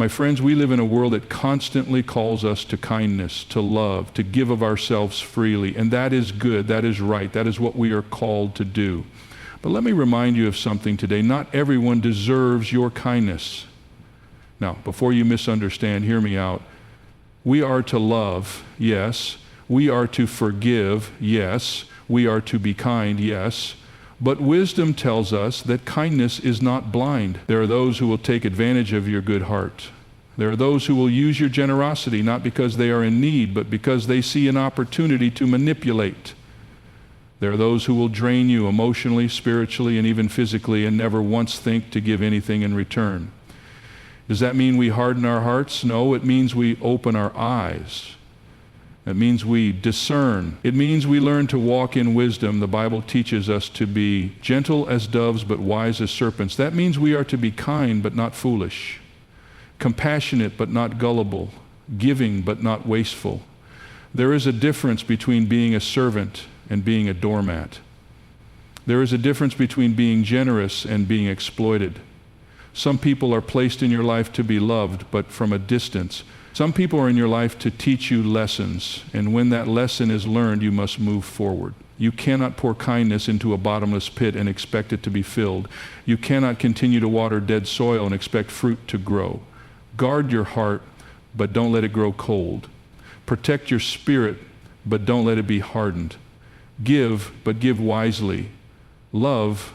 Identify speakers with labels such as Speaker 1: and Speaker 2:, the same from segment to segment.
Speaker 1: My friends, we live in a world that constantly calls us to kindness, to love, to give of ourselves freely, and that is good, that is right, that is what we are called to do. But let me remind you of something today. Not everyone deserves your kindness. Now, before you misunderstand, hear me out. We are to love, yes. We are to forgive, yes. We are to be kind, yes. But wisdom tells us that kindness is not blind. There are those who will take advantage of your good heart. There are those who will use your generosity not because they are in need, but because they see an opportunity to manipulate. There are those who will drain you emotionally, spiritually, and even physically and never once think to give anything in return. Does that mean we harden our hearts? No, it means we open our eyes. It means we discern. It means we learn to walk in wisdom. The Bible teaches us to be gentle as doves but wise as serpents. That means we are to be kind but not foolish, compassionate but not gullible, giving but not wasteful. There is a difference between being a servant and being a doormat. There is a difference between being generous and being exploited. Some people are placed in your life to be loved, but from a distance. Some people are in your life to teach you lessons, and when that lesson is learned, you must move forward. You cannot pour kindness into a bottomless pit and expect it to be filled. You cannot continue to water dead soil and expect fruit to grow. Guard your heart, but don't let it grow cold. Protect your spirit, but don't let it be hardened. Give, but give wisely. Love,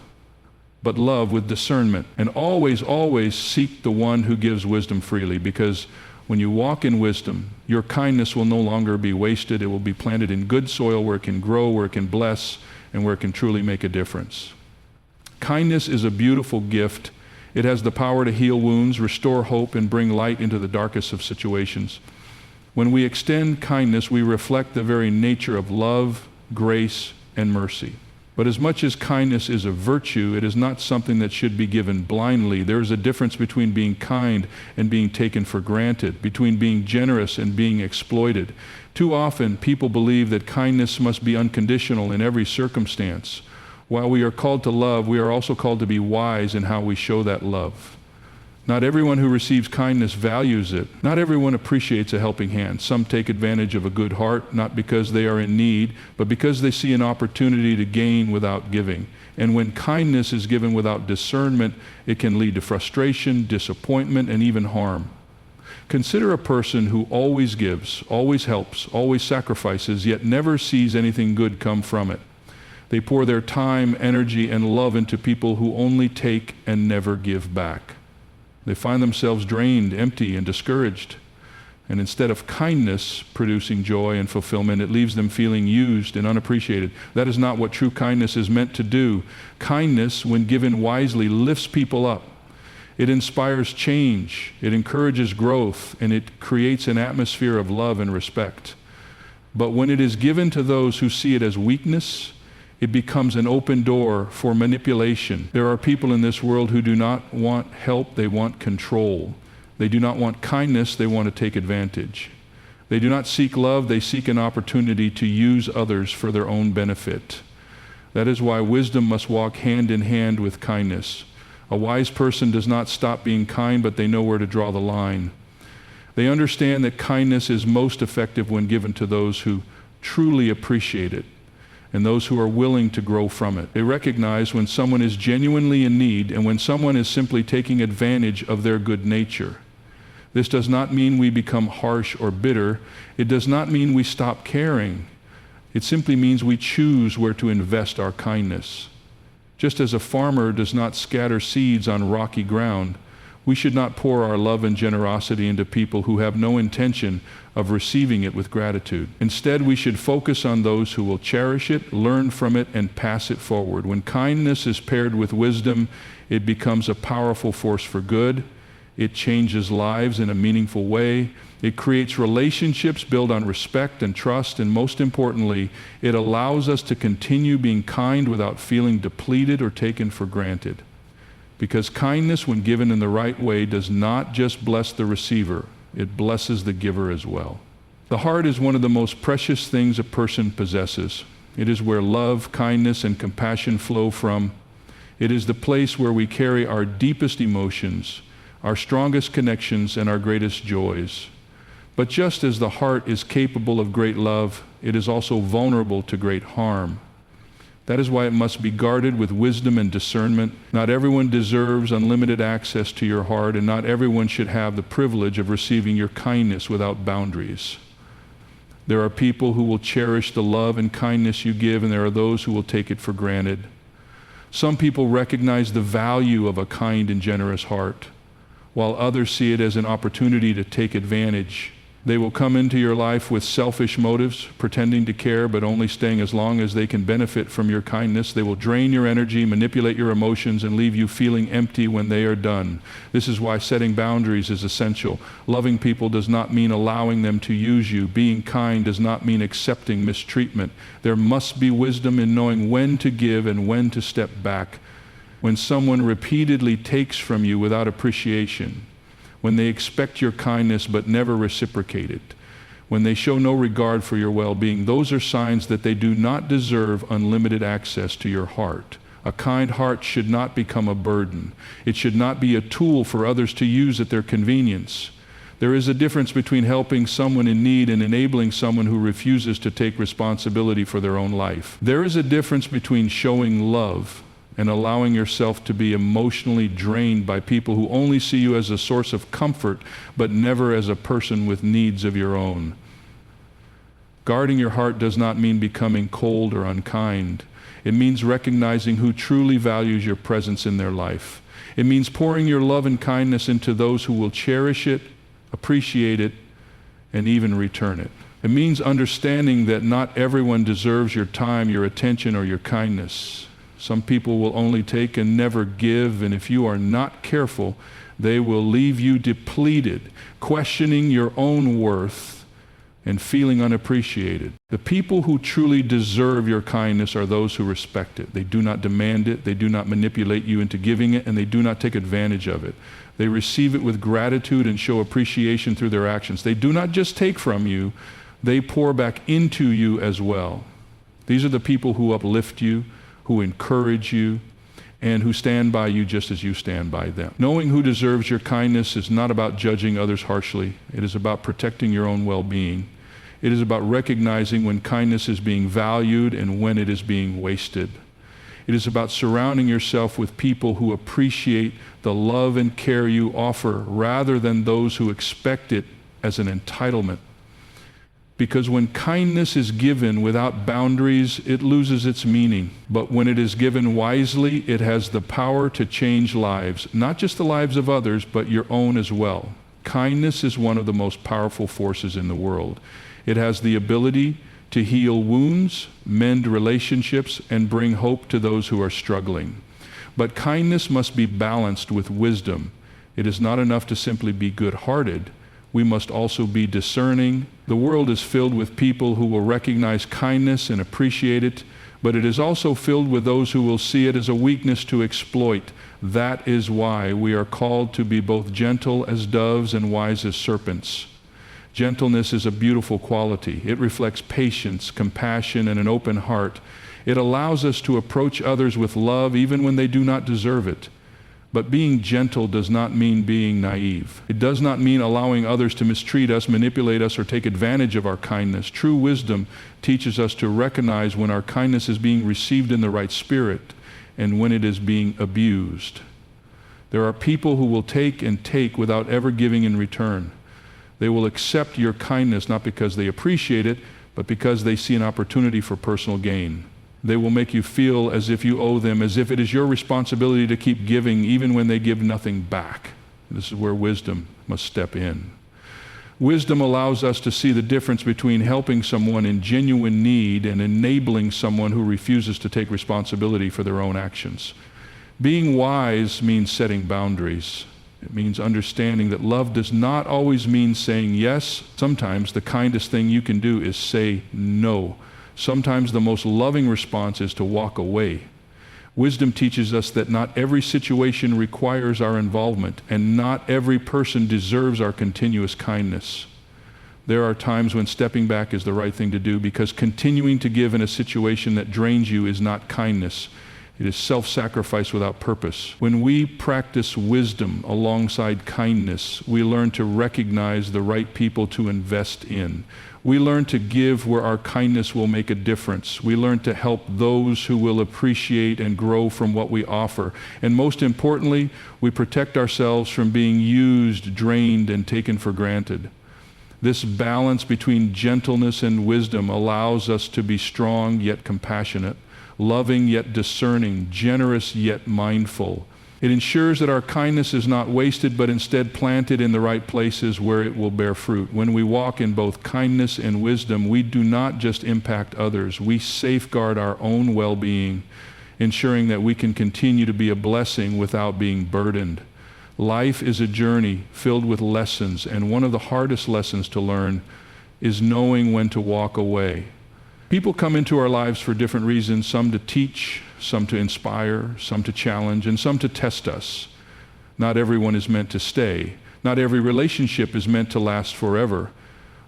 Speaker 1: but love with discernment. And always, always seek the one who gives wisdom freely, because when you walk in wisdom, your kindness will no longer be wasted. It will be planted in good soil where it can grow, where it can bless, and where it can truly make a difference. Kindness is a beautiful gift. It has the power to heal wounds, restore hope, and bring light into the darkest of situations. When we extend kindness, we reflect the very nature of love, grace, and mercy. But as much as kindness is a virtue, it is not something that should be given blindly. There is a difference between being kind and being taken for granted, between being generous and being exploited. Too often, people believe that kindness must be unconditional in every circumstance. While we are called to love, we are also called to be wise in how we show that love. Not everyone who receives kindness values it. Not everyone appreciates a helping hand. Some take advantage of a good heart, not because they are in need, but because they see an opportunity to gain without giving. And when kindness is given without discernment, it can lead to frustration, disappointment, and even harm. Consider a person who always gives, always helps, always sacrifices, yet never sees anything good come from it. They pour their time, energy, and love into people who only take and never give back. They find themselves drained, empty, and discouraged. And instead of kindness producing joy and fulfillment, it leaves them feeling used and unappreciated. That is not what true kindness is meant to do. Kindness, when given wisely, lifts people up. It inspires change, it encourages growth, and it creates an atmosphere of love and respect. But when it is given to those who see it as weakness, it becomes an open door for manipulation. There are people in this world who do not want help, they want control. They do not want kindness, they want to take advantage. They do not seek love, they seek an opportunity to use others for their own benefit. That is why wisdom must walk hand in hand with kindness. A wise person does not stop being kind, but they know where to draw the line. They understand that kindness is most effective when given to those who truly appreciate it, and those who are willing to grow from it. They recognize when someone is genuinely in need and when someone is simply taking advantage of their good nature. This does not mean we become harsh or bitter. It does not mean we stop caring. It simply means we choose where to invest our kindness. Just as a farmer does not scatter seeds on rocky ground, we should not pour our love and generosity into people who have no intention of receiving it with gratitude. Instead, we should focus on those who will cherish it, learn from it, and pass it forward. When kindness is paired with wisdom, it becomes a powerful force for good. It changes lives in a meaningful way. It creates relationships built on respect and trust, and most importantly, it allows us to continue being kind without feeling depleted or taken for granted. Because kindness, when given in the right way, does not just bless the receiver, it blesses the giver as well. The heart is one of the most precious things a person possesses. It is where love, kindness, and compassion flow from. It is the place where we carry our deepest emotions, our strongest connections, and our greatest joys. But just as the heart is capable of great love, it is also vulnerable to great harm. That is why it must be guarded with wisdom and discernment. Not everyone deserves unlimited access to your heart, and not everyone should have the privilege of receiving your kindness without boundaries. There are people who will cherish the love and kindness you give, and there are those who will take it for granted. Some people recognize the value of a kind and generous heart, while others see it as an opportunity to take advantage. They will come into your life with selfish motives, pretending to care, but only staying as long as they can benefit from your kindness. They will drain your energy, manipulate your emotions, and leave you feeling empty when they are done. This is why setting boundaries is essential. Loving people does not mean allowing them to use you. Being kind does not mean accepting mistreatment. There must be wisdom in knowing when to give and when to step back. When someone repeatedly takes from you without appreciation, when they expect your kindness but never reciprocate it, when they show no regard for your well-being, those are signs that they do not deserve unlimited access to your heart. A kind heart should not become a burden. It should not be a tool for others to use at their convenience. There is a difference between helping someone in need and enabling someone who refuses to take responsibility for their own life. There is a difference between showing love and allowing yourself to be emotionally drained by people who only see you as a source of comfort, but never as a person with needs of your own. Guarding your heart does not mean becoming cold or unkind. It means recognizing who truly values your presence in their life. It means pouring your love and kindness into those who will cherish it, appreciate it, and even return it. It means understanding that not everyone deserves your time, your attention, or your kindness. Some people will only take and never give, and if you are not careful, they will leave you depleted, questioning your own worth and feeling unappreciated. The people who truly deserve your kindness are those who respect it. They do not demand it, they do not manipulate you into giving it, and they do not take advantage of it. They receive it with gratitude and show appreciation through their actions. They do not just take from you, they pour back into you as well. These are the people who uplift you, who encourage you, and who stand by you just as you stand by them. Knowing who deserves your kindness is not about judging others harshly. It is about protecting your own well-being. It is about recognizing when kindness is being valued and when it is being wasted. It is about surrounding yourself with people who appreciate the love and care you offer rather than those who expect it as an entitlement. Because when kindness is given without boundaries, it loses its meaning. But when it is given wisely, it has the power to change lives, not just the lives of others, but your own as well. Kindness is one of the most powerful forces in the world. It has the ability to heal wounds, mend relationships, and bring hope to those who are struggling. But kindness must be balanced with wisdom. It is not enough to simply be good-hearted. We must also be discerning. The world is filled with people who will recognize kindness and appreciate it, but it is also filled with those who will see it as a weakness to exploit. That is why we are called to be both gentle as doves and wise as serpents. Gentleness is a beautiful quality. It reflects patience, compassion, and an open heart. It allows us to approach others with love even when they do not deserve it. But being gentle does not mean being naive. It does not mean allowing others to mistreat us, manipulate us, or take advantage of our kindness. True wisdom teaches us to recognize when our kindness is being received in the right spirit and when it is being abused. There are people who will take and take without ever giving in return. They will accept your kindness not because they appreciate it, but because they see an opportunity for personal gain. They will make you feel as if you owe them, as if it is your responsibility to keep giving even when they give nothing back. This is where wisdom must step in. Wisdom allows us to see the difference between helping someone in genuine need and enabling someone who refuses to take responsibility for their own actions. Being wise means setting boundaries. It means understanding that love does not always mean saying yes. Sometimes the kindest thing you can do is say no. Sometimes the most loving response is to walk away. Wisdom teaches us that not every situation requires our involvement, and not every person deserves our continuous kindness. There are times when stepping back is the right thing to do, because continuing to give in a situation that drains you is not kindness. It is self-sacrifice without purpose. When we practice wisdom alongside kindness, we learn to recognize the right people to invest in. We learn to give where our kindness will make a difference. We learn to help those who will appreciate and grow from what we offer. And most importantly, we protect ourselves from being used, drained, and taken for granted. This balance between gentleness and wisdom allows us to be strong yet compassionate, loving yet discerning, generous yet mindful. It ensures that our kindness is not wasted, but instead planted in the right places where it will bear fruit. When we walk in both kindness and wisdom, we do not just impact others, we safeguard our own well-being, ensuring that we can continue to be a blessing without being burdened. Life is a journey filled with lessons, and one of the hardest lessons to learn is knowing when to walk away. People come into our lives for different reasons, some to teach, some to inspire, some to challenge, and some to test us. Not everyone is meant to stay. Not every relationship is meant to last forever.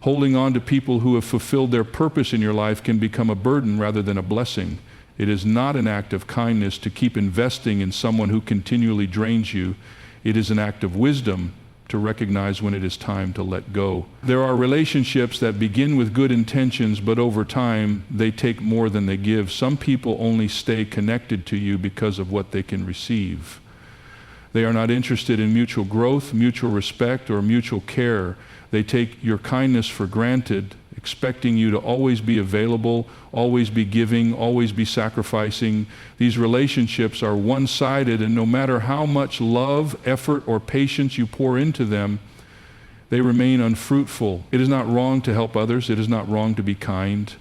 Speaker 1: Holding on to people who have fulfilled their purpose in your life can become a burden rather than a blessing. It is not an act of kindness to keep investing in someone who continually drains you. It is an act of wisdom to recognize when it is time to let go. There are relationships that begin with good intentions, but over time, they take more than they give. Some people only stay connected to you because of what they can receive. They are not interested in mutual growth, mutual respect, or mutual care. They take your kindness for granted, expecting you to always be available, always be giving, always be sacrificing. These relationships are one-sided, and no matter how much love, effort, or patience you pour into them, they remain unfruitful. It is not wrong to help others. It is not wrong to be kind.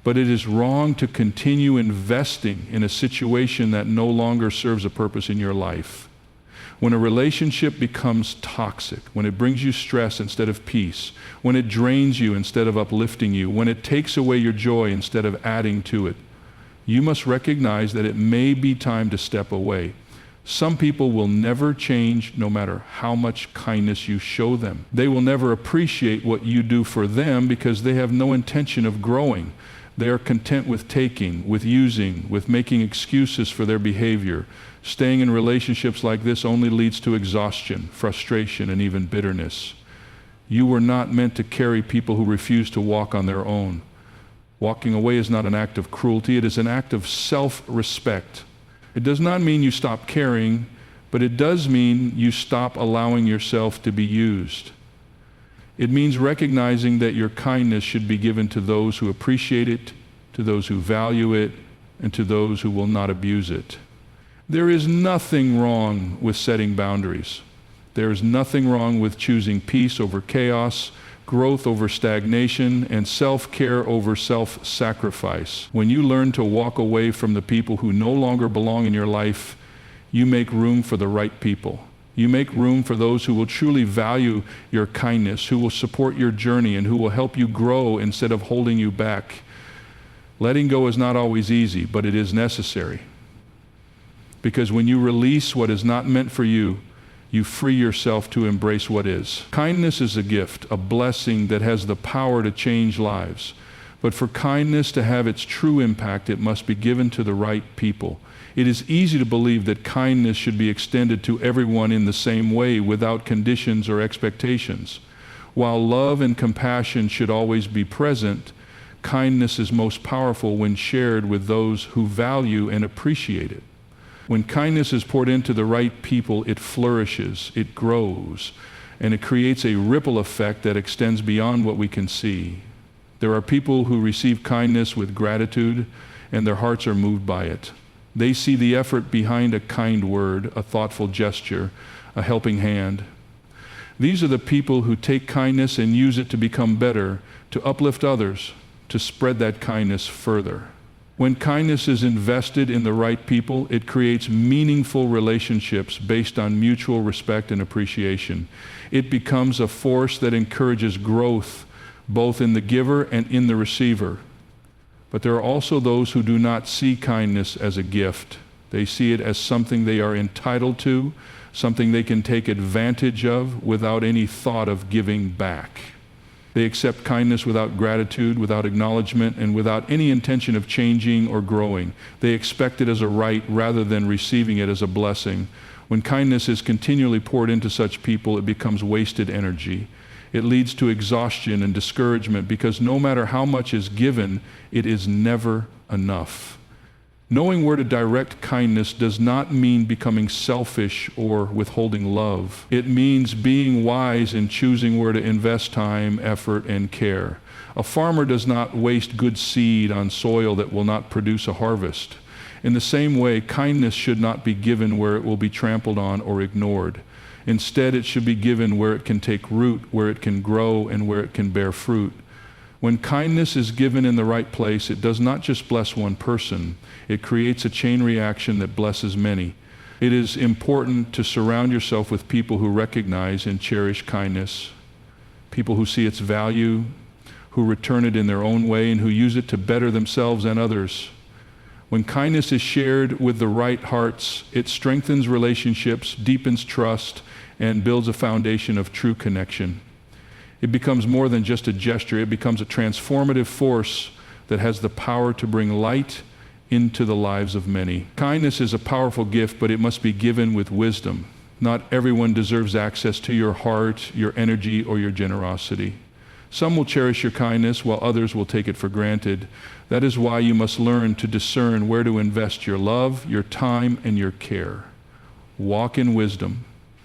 Speaker 1: But it is wrong to continue investing in a situation that no longer serves a purpose in your life. When a relationship becomes toxic, when it brings you stress instead of peace, when it drains you instead of uplifting you, when it takes away your joy instead of adding to it, you must recognize that it may be time to step away. Some people will never change no matter how much kindness you show them. They will never appreciate what you do for them because they have no intention of growing. They are content with taking, with using, with making excuses for their behavior. Staying in relationships like this only leads to exhaustion, frustration, and even bitterness. You were not meant to carry people who refuse to walk on their own. Walking away is not an act of cruelty, it is an act of self-respect. It does not mean you stop caring, but it does mean you stop allowing yourself to be used. It means recognizing that your kindness should be given to those who appreciate it, to those who value it, and to those who will not abuse it. There is nothing wrong with setting boundaries. There is nothing wrong with choosing peace over chaos, growth over stagnation, and self-care over self-sacrifice. When you learn to walk away from the people who no longer belong in your life, you make room for the right people. You make room for those who will truly value your kindness, who will support your journey, and who will help you grow instead of holding you back. Letting go is not always easy, but it is necessary. Because when you release what is not meant for you, you free yourself to embrace what is. Kindness is a gift, a blessing that has the power to change lives. But for kindness to have its true impact, it must be given to the right people. It is easy to believe that kindness should be extended to everyone in the same way without conditions or expectations. While love and compassion should always be present, kindness is most powerful when shared with those who value and appreciate it. When kindness is poured into the right people, it flourishes, it grows, and it creates a ripple effect that extends beyond what we can see. There are people who receive kindness with gratitude, and their hearts are moved by it. They see the effort behind a kind word, a thoughtful gesture, a helping hand. These are the people who take kindness and use it to become better, to uplift others, to spread that kindness further. When kindness is invested in the right people, it creates meaningful relationships based on mutual respect and appreciation. It becomes a force that encourages growth, both in the giver and in the receiver. But there are also those who do not see kindness as a gift. They see it as something they are entitled to, something they can take advantage of without any thought of giving back. They accept kindness without gratitude, without acknowledgement, and without any intention of changing or growing. They expect it as a right rather than receiving it as a blessing. When kindness is continually poured into such people, it becomes wasted energy. It leads to exhaustion and discouragement because no matter how much is given, it is never enough. Knowing where to direct kindness does not mean becoming selfish or withholding love. It means being wise in choosing where to invest time, effort, and care. A farmer does not waste good seed on soil that will not produce a harvest. In the same way, kindness should not be given where it will be trampled on or ignored. Instead, it should be given where it can take root, where it can grow, and where it can bear fruit. When kindness is given in the right place, it does not just bless one person. It creates a chain reaction that blesses many. It is important to surround yourself with people who recognize and cherish kindness, people who see its value, who return it in their own way, and who use it to better themselves and others. When kindness is shared with the right hearts, it strengthens relationships, deepens trust, and builds a foundation of true connection. It becomes more than just a gesture. It becomes a transformative force that has the power to bring light into the lives of many. Kindness is a powerful gift, but it must be given with wisdom. Not everyone deserves access to your heart, your energy, or your generosity. Some will cherish your kindness, while others will take it for granted. That is why you must learn to discern where to invest your love, your time, and your care. Walk in wisdom.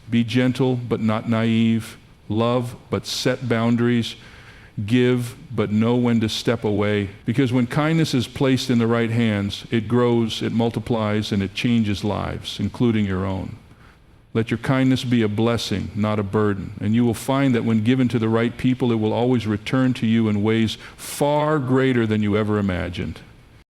Speaker 1: Be gentle, but not naive. Love, but set boundaries. Give, but know when to step away. Because when kindness is placed in the right hands, it grows, it multiplies, and it changes lives, including your own. Let your kindness be a blessing, not a burden. And you will find that when given to the right people, it will always return to you in ways far greater than you ever imagined.